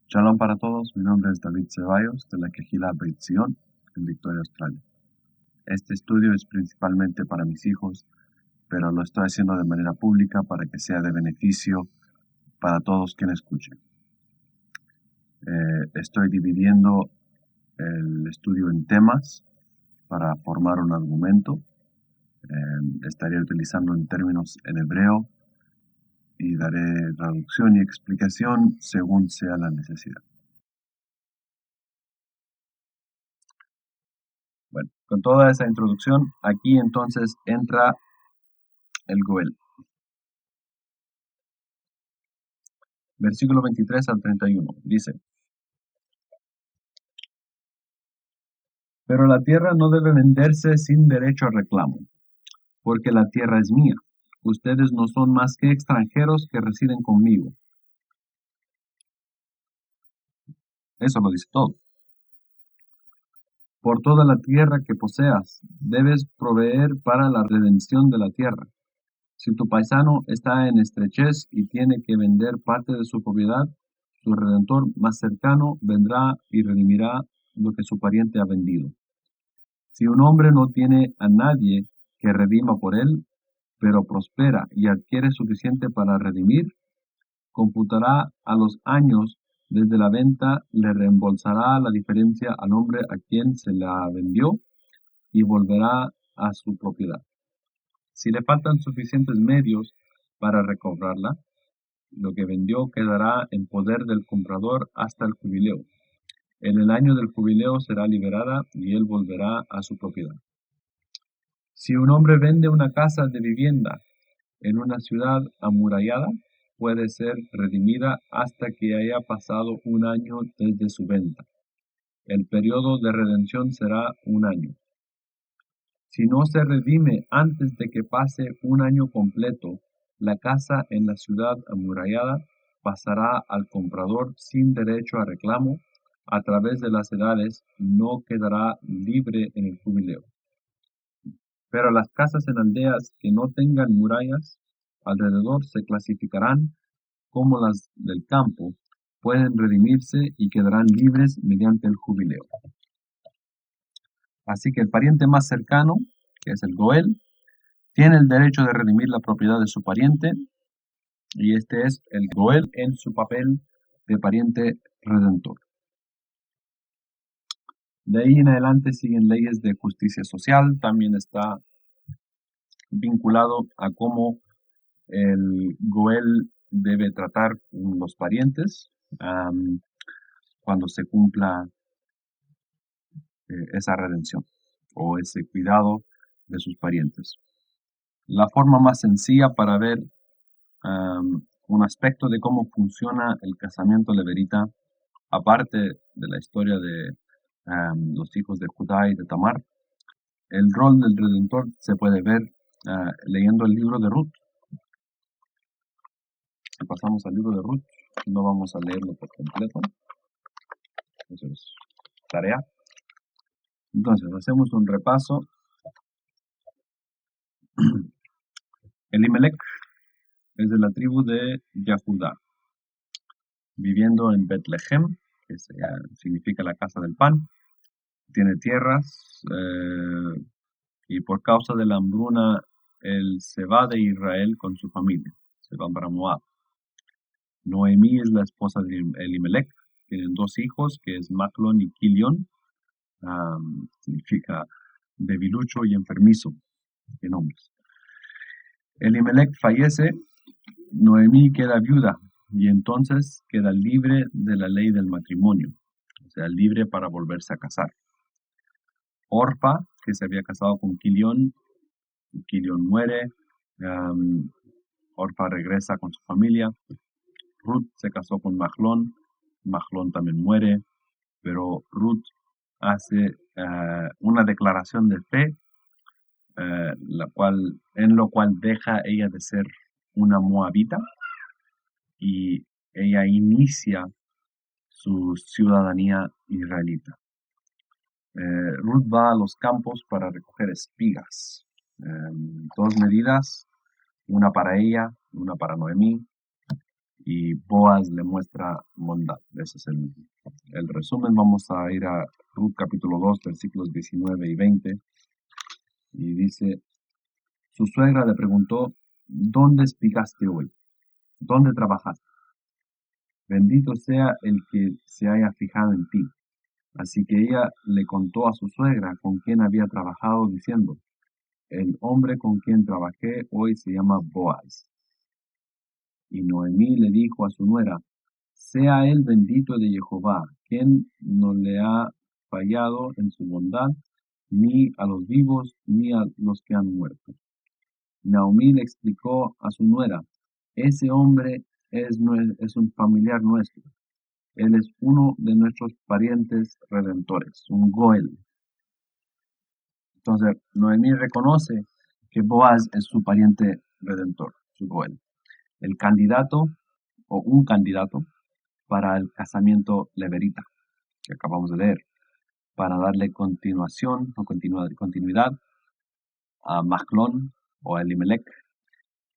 Shalom para todos, mi nombre es David Ceballos de la Quejila Beit Zion en Victoria, Australia. Este estudio es principalmente para mis hijos, pero lo estoy haciendo de manera pública para que sea de beneficio para todos quienes escuchen. Estoy dividiendo el estudio en temas para formar un argumento. Estaré utilizando en términos en hebreo y daré traducción y explicación según sea la necesidad. Bueno, con toda esa introducción, aquí entonces entra el Goel. Versículo 23 al 31, dice: Pero la tierra no debe venderse sin derecho a reclamo, porque la tierra es mía. Ustedes no son más que extranjeros que residen conmigo. Eso lo dice todo. Por toda la tierra que poseas, debes proveer para la redención de la tierra. Si tu paisano está en estrechez y tiene que vender parte de su propiedad, su redentor más cercano vendrá y redimirá lo que su pariente ha vendido. Si un hombre no tiene a nadie que redima por él, pero prospera y adquiere suficiente para redimir, computará a los años desde la venta, le reembolsará la diferencia al hombre a quien se la vendió y volverá a su propiedad. Si le faltan suficientes medios para recobrarla, lo que vendió quedará en poder del comprador hasta el jubileo. En el año del jubileo será liberada y él volverá a su propiedad. Si un hombre vende una casa de vivienda en una ciudad amurallada, puede ser redimida hasta que haya pasado un año desde su venta. El periodo de redención será un año. Si no se redime antes de que pase un año completo, la casa en la ciudad amurallada pasará al comprador sin derecho a reclamo a través de las edades y no quedará libre en el jubileo. Pero las casas en aldeas que no tengan murallas alrededor se clasificarán como las del campo, pueden redimirse y quedarán libres mediante el jubileo. Así que el pariente más cercano, que es el Goel, tiene el derecho de redimir la propiedad de su pariente, y este es el Goel en su papel de pariente redentor. De ahí en adelante siguen leyes de justicia social, también está vinculado a cómo el Goel debe tratar con los parientes cuando se cumpla esa redención o ese cuidado de sus parientes. La forma más sencilla para ver un aspecto de cómo funciona el casamiento levirita, aparte de la historia de los hijos de Judá y de Tamar, el rol del Redentor se puede ver leyendo el libro de Ruth. Pasamos al libro de Ruth, no vamos a leerlo por completo, eso es tarea. Entonces, hacemos un repaso. Elimelech es de la tribu de Yahudá, viviendo en Betlehem, que significa la casa del pan. Tiene tierras y por causa de la hambruna él se va de Israel con su familia, se va para Moab. Noemí es la esposa de Elimelech, tienen dos hijos, que es Maclón y Quilión, significa debilucho y enfermizo, en nombres. Elimelech fallece, Noemí queda viuda y entonces queda libre de la ley del matrimonio, o sea, libre para volverse a casar. Orfa, que se había casado con Quilión muere, Orfa regresa con su familia. Ruth se casó con Mahlón también muere, pero Ruth hace una declaración de fe, en lo cual deja ella de ser una moabita y ella inicia su ciudadanía israelita. Ruth va a los campos para recoger espigas, dos medidas, una para ella, una para Noemí, y Boaz le muestra bondad. Ese es el resumen. Vamos a ir a Ruth capítulo 2, versículos 19 y 20. Y dice, su suegra le preguntó, ¿dónde espigaste hoy? ¿Dónde trabajaste? Bendito sea el que se haya fijado en ti. Así que ella le contó a su suegra con quien había trabajado, diciendo, el hombre con quien trabajé hoy se llama Boaz. Y Noemí le dijo a su nuera, sea él bendito de Jehová, quien no le ha fallado en su bondad, ni a los vivos, ni a los que han muerto. Naomi le explicó a su nuera, ese hombre es un familiar nuestro. Él es uno de nuestros parientes redentores, un Goel. Entonces, Noemí reconoce que Boaz es su pariente redentor, su Goel. El candidato, o un candidato, para el casamiento leverita, que acabamos de leer, para darle continuación o continuidad a Machlón o a Elimelech,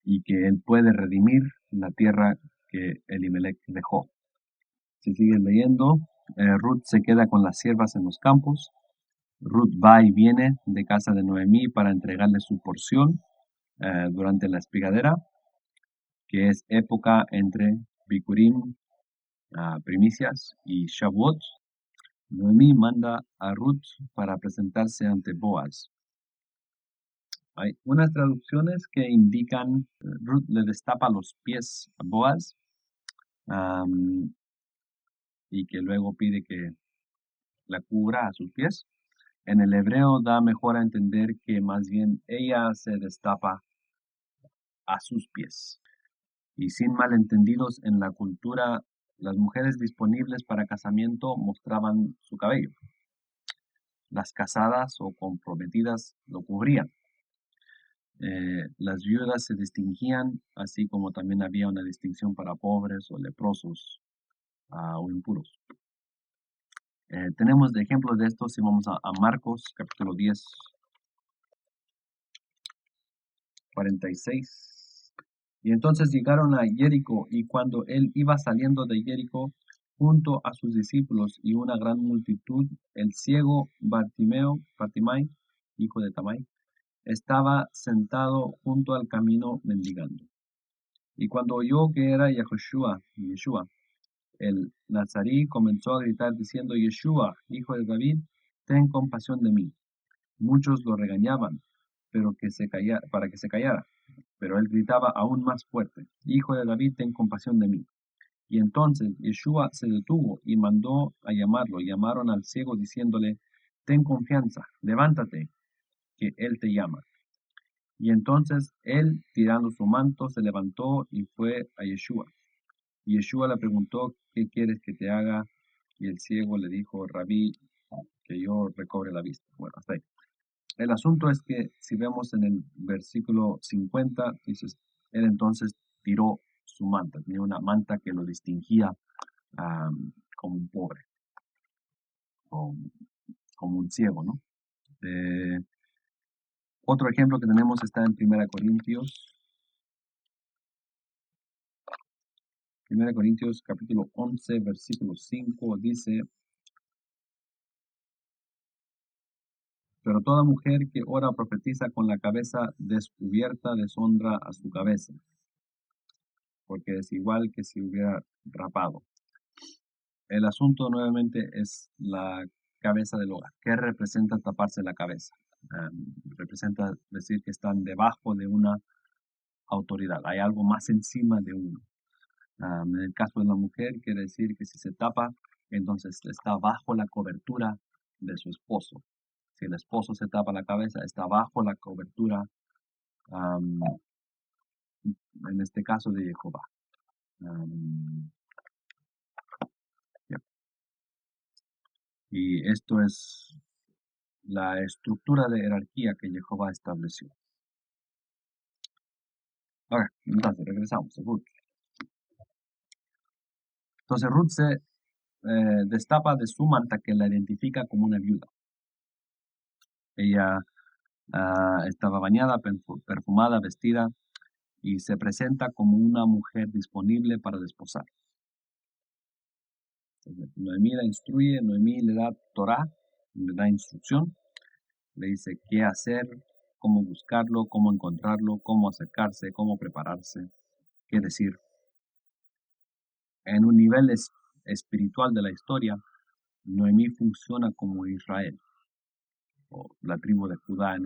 y que él puede redimir la tierra que Elimelech dejó. Si sigues leyendo, Ruth se queda con las siervas en los campos. Ruth va y viene de casa de Noemí para entregarle su porción durante la espigadera, que es época entre Bikurim, primicias, y Shavuot. Noemí manda a Ruth para presentarse ante Boaz. Hay unas traducciones que indican Ruth le destapa los pies a Boaz y que luego pide que la cubra a sus pies. En el hebreo da mejor a entender que más bien ella se destapa a sus pies. Y sin malentendidos en la cultura, las mujeres disponibles para casamiento mostraban su cabello. Las casadas o comprometidas lo cubrían. Las viudas se distinguían, así como también había una distinción para pobres o leprosos o impuros. Tenemos de ejemplos de esto si vamos a Marcos capítulo 10, 46. Y entonces llegaron a Jericó, y cuando él iba saliendo de Jericó, junto a sus discípulos y una gran multitud, el ciego Bartimai, hijo de Tamai, estaba sentado junto al camino mendigando. Y cuando oyó que era Yeshua, el nazarí, comenzó a gritar diciendo, Yeshua, hijo de David, ten compasión de mí. Muchos lo regañaban, para que se callara. Pero él gritaba aún más fuerte, Hijo de David, ten compasión de mí. Y entonces Yeshua se detuvo y mandó a llamarlo. Llamaron al ciego diciéndole, ten confianza, levántate, que él te llama. Y entonces él, tirando su manto, se levantó y fue a Yeshua. Y Yeshua le preguntó, ¿qué quieres que te haga? Y el ciego le dijo, Rabí, que yo recobre la vista. Bueno, hasta ahí. El asunto es que si vemos en el versículo 50, dice, él entonces tiró su manta, tenía una manta que lo distinguía como un pobre, o como un ciego, ¿no? Otro ejemplo que tenemos está en 1 Corintios capítulo 11, versículo 5, dice, pero toda mujer que ora o profetiza con la cabeza descubierta deshonra a su cabeza, porque es igual que si hubiera rapado. El asunto nuevamente es la cabeza del hogar. ¿Qué representa taparse la cabeza? Representa decir que están debajo de una autoridad. Hay algo más encima de uno. En el caso de la mujer, quiere decir que si se tapa, entonces está bajo la cobertura de su esposo. Si el esposo se tapa la cabeza, está bajo la cobertura, en este caso, de Jehová. Y esto es la estructura de jerarquía que Jehová estableció. Ahora, entonces, regresamos a Ruth. Entonces, Ruth se destapa de su manta que la identifica como una viuda. Ella estaba bañada, perfumada, vestida, y se presenta como una mujer disponible para desposar. Entonces, Noemí la instruye, Noemí le da Torah, le da instrucción, le dice qué hacer, cómo buscarlo, cómo encontrarlo, cómo acercarse, cómo prepararse, qué decir. En un nivel espiritual de la historia, Noemí funciona como Israel, o la tribu de Judá en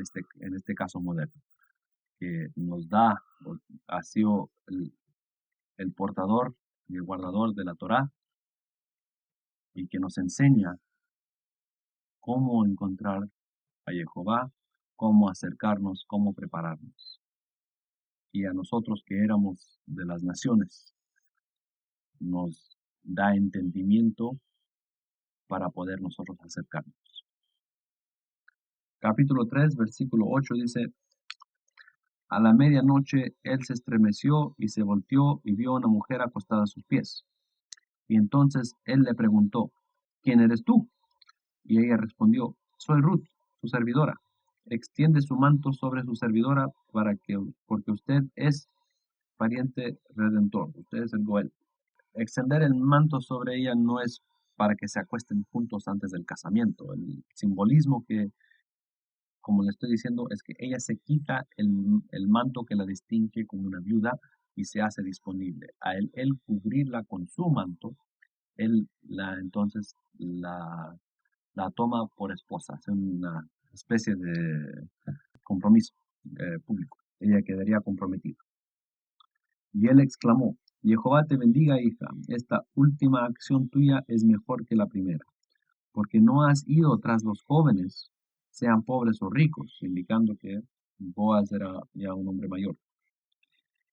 este caso moderno, que nos da, ha sido el portador y el guardador de la Torá y que nos enseña cómo encontrar a Jehová, cómo acercarnos, cómo prepararnos. Y a nosotros que éramos de las naciones, nos da entendimiento para poder nosotros acercarnos. Capítulo 3, versículo 8 dice, a la medianoche él se estremeció y se volteó y vio a una mujer acostada a sus pies. Y entonces él le preguntó, ¿quién eres tú? Y ella respondió, soy Ruth, su servidora. Extiende su manto sobre su servidora porque usted es pariente redentor, usted es el Goel. Extender el manto sobre ella no es para que se acuesten juntos antes del casamiento. El simbolismo que, como le estoy diciendo, es que ella se quita el manto que la distingue como una viuda y se hace disponible. A él cubrirla con su manto, entonces la toma por esposa, es una especie de compromiso público. Ella quedaría comprometida. Y él exclamó, Jehová te bendiga, hija, esta última acción tuya es mejor que la primera, porque no has ido tras los jóvenes, sean pobres o ricos, indicando que Boaz era ya un hombre mayor.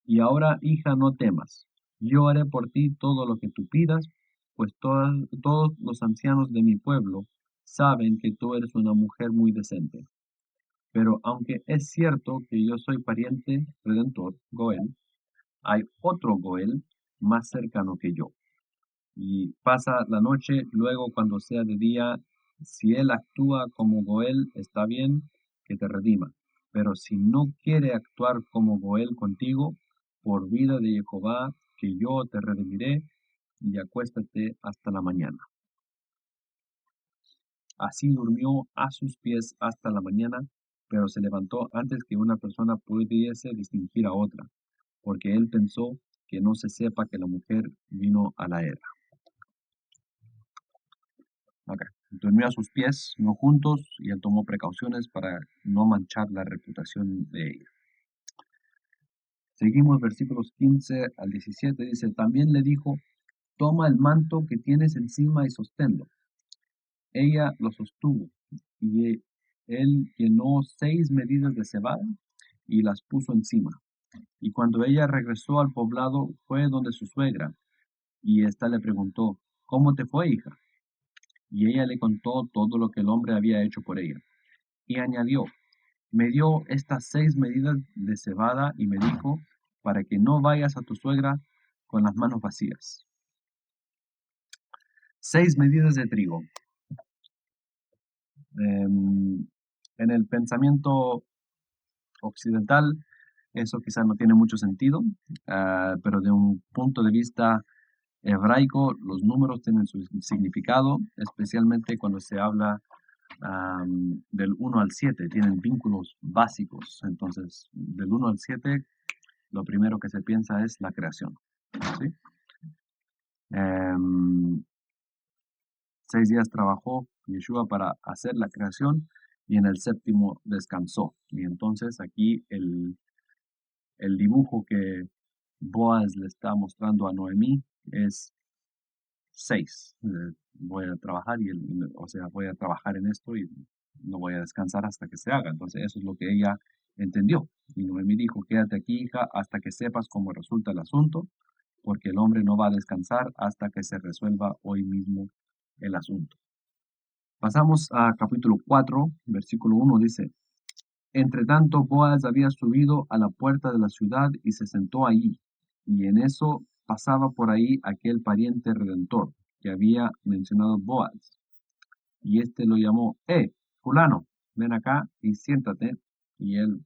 Y ahora, hija, no temas, yo haré por ti todo lo que tú pidas, pues todos los ancianos de mi pueblo saben que tú eres una mujer muy decente. Pero aunque es cierto que yo soy pariente redentor, Goel, hay otro Goel más cercano que yo. Y pasa la noche, luego cuando sea de día, si él actúa como Goel, está bien que te redima. Pero si no quiere actuar como Goel contigo, por vida de Jehová, que yo te redimiré, y acuéstate hasta la mañana. Así durmió a sus pies hasta la mañana, pero se levantó antes que una persona pudiese distinguir a otra, porque él pensó que no se sepa que la mujer vino a la era. Okay. Durmió a sus pies, no juntos, y él tomó precauciones para no manchar la reputación de ella. Seguimos versículos 15 al 17, dice, también le dijo, toma el manto que tienes encima y sosténlo. Ella lo sostuvo, y él llenó 6 medidas de cebada y las puso encima. Y cuando ella regresó al poblado, fue donde su suegra, y ésta le preguntó, ¿cómo te fue, hija? Y ella le contó todo lo que el hombre había hecho por ella. Y añadió, me dio estas 6 medidas de cebada y me dijo, para que no vayas a tu suegra con las manos vacías. 6 medidas de trigo. En el pensamiento occidental, eso quizás no tiene mucho sentido, pero de un punto de vista hebraico, los números tienen su significado, especialmente cuando se habla del 1 al 7, tienen vínculos básicos. Entonces, del 1 al 7, lo primero que se piensa es la creación. ¿Sí? 6 días trabajó Yeshua para hacer la creación y en el séptimo descansó. Y entonces aquí el dibujo que Boaz le está mostrando a Noemí es 6. Voy a trabajar voy a trabajar en esto y no voy a descansar hasta que se haga. Entonces eso es lo que ella entendió. Y Noemí dijo, quédate aquí, hija, hasta que sepas cómo resulta el asunto, porque el hombre no va a descansar hasta que se resuelva hoy mismo el asunto. Pasamos a capítulo 4, versículo 1, dice, entre tanto Boaz había subido a la puerta de la ciudad y se sentó allí, y en eso pasaba por ahí aquel pariente redentor que había mencionado Boaz. Y éste lo llamó, fulano, ven acá y siéntate. Y él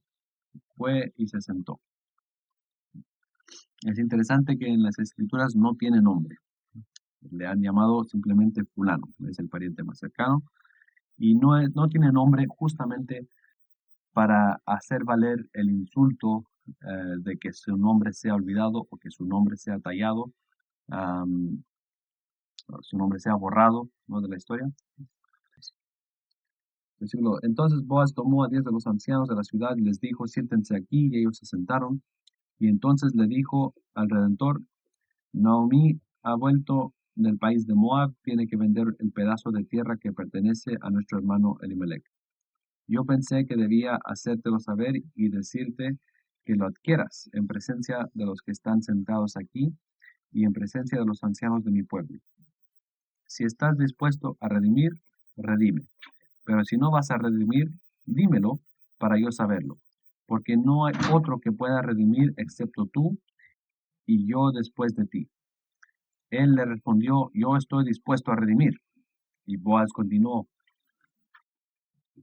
fue y se sentó. Es interesante que en las escrituras no tiene nombre. Le han llamado simplemente fulano, es el pariente más cercano, y no tiene nombre justamente para hacer valer el insulto de que su nombre sea olvidado o que su nombre sea tallado, am, su nombre sea borrado, ¿no?, de la historia. Entonces Boaz tomó a 10 de los ancianos de la ciudad y les dijo, siéntense aquí, y ellos se sentaron. Y entonces le dijo al Redentor, Naomi ha vuelto del país de Moab, tiene que vender el pedazo de tierra que pertenece a nuestro hermano Elimelech. Yo pensé que debía hacértelo saber y decirte que lo adquieras en presencia de los que están sentados aquí y en presencia de los ancianos de mi pueblo. Si estás dispuesto a redimir, redime. Pero si no vas a redimir, dímelo para yo saberlo. Porque no hay otro que pueda redimir excepto tú y yo después de ti. Él le respondió, yo estoy dispuesto a redimir. Y Boaz continuó,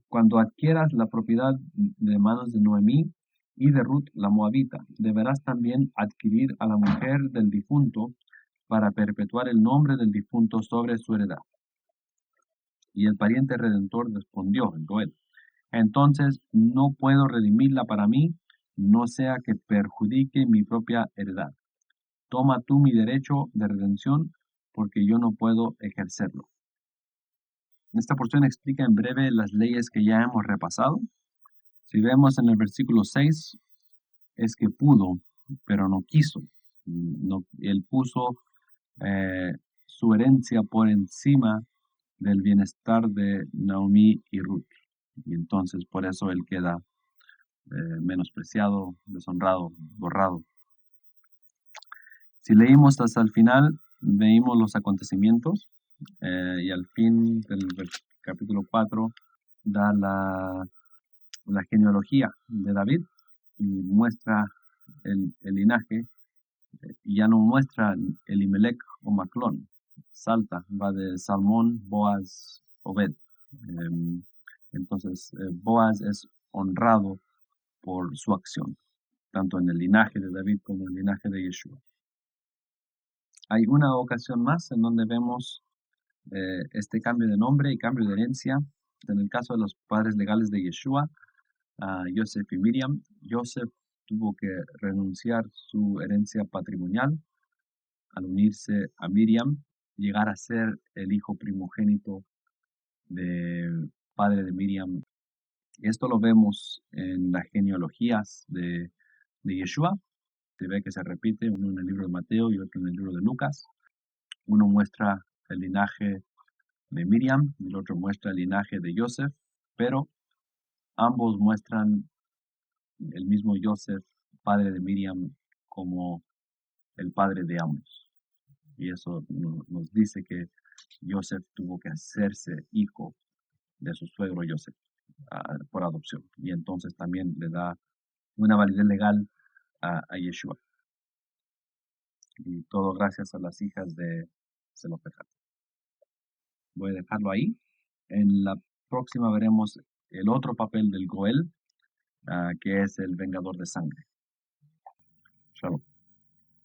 cuando adquieras la propiedad de manos de Noemí y de Ruth la moabita, deberás también adquirir a la mujer del difunto para perpetuar el nombre del difunto sobre su heredad. Y el pariente redentor respondió, Joel, entonces no puedo redimirla para mí, no sea que perjudique mi propia heredad. Toma tú mi derecho de redención, porque yo no puedo ejercerlo. Esta porción explica en breve las leyes que ya hemos repasado. Si vemos en el versículo 6, es que pudo, pero no quiso. No, él puso su herencia por encima del bienestar de Naomi y Ruth. Y entonces por eso él queda menospreciado, deshonrado, borrado. Si leímos hasta el final, veíamos los acontecimientos y al fin del capítulo 4 da la genealogía de David y muestra el linaje y ya no muestra Elimelech o Maclón. Salta, va de Salmón, Boaz, Obed. Entonces, Boaz es honrado por su acción, tanto en el linaje de David como en el linaje de Yeshua. Hay una ocasión más en donde vemos este cambio de nombre y cambio de herencia. En el caso de los padres legales de Yeshua, Joseph y Miriam, Joseph tuvo que renunciar su herencia patrimonial al unirse a Miriam, llegar a ser el hijo primogénito del padre de Miriam. Esto lo vemos en las genealogías de Yeshua. Se ve que se repite, uno en el libro de Mateo y otro en el libro de Lucas. Uno muestra el linaje de Miriam y el otro muestra el linaje de Joseph, pero ambos muestran el mismo Joseph, padre de Miriam, como el padre de ambos. Y eso nos dice que Joseph tuvo que hacerse hijo de su suegro Joseph por adopción. Y entonces también le da una validez legal a Yeshua. Y todo gracias a las hijas de Zelofejad. Voy a dejarlo ahí. En la próxima veremos el otro papel del Goel, que es el vengador de sangre. Shalom.